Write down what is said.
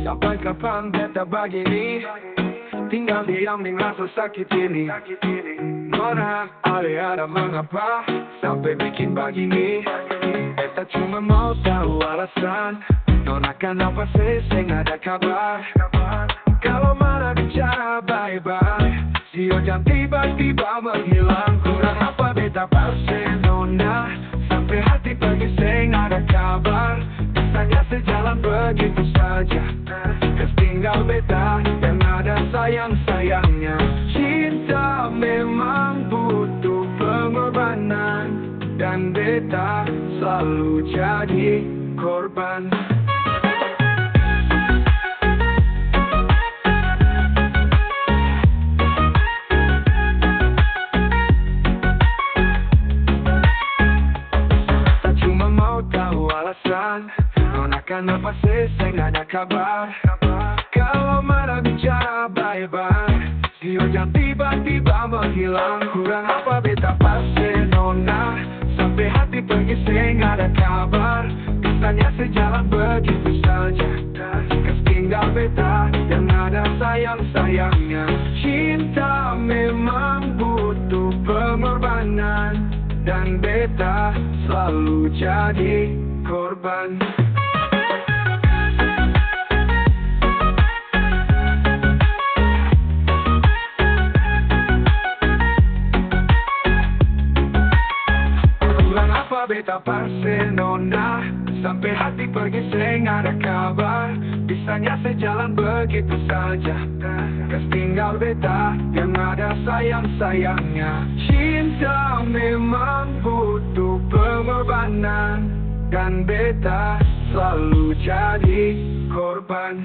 Sampai kapan beta begini, tinggal diam dengan rasa sakit ini. Nona, ada mengapa sampai bikin begini. Beta cuma mau tahu alasan Nona kenapa seseng ada kabar. Kalau mana bicara baik-baik, si Ojang tiba-tiba menghilang. Kurang apa beta pasti Nona, sampai hati pergi seng ada kabar. Tanya sejalan begitu saja, tinggal beta yang ada sayang-sayangnya. Cinta memang butuh pengorbanan, dan beta selalu jadi korban. Tak cuma mau tahu alasan Nona kenapa seseng ada kabar. Kalau mana bicara baik-baik, si Ojang tiba-tiba menghilang. Kurang apa beta pasti Nona, sampai hati pergi seng ada kabar. Bisanya sejalan begitu saja, tinggal beta yang ada sayang-sayangnya. Cinta memang butuh pengorbanan, dan beta selalu jadi korban. Kurang apa beta pasti Nona, sampai hati pergi seng ada kabar. Bisanya sejalan begitu saja, tinggal beta yang ada sayang-sayangnya. Cinta memang butuh pengorbanan, dan beta selalu jadi korban.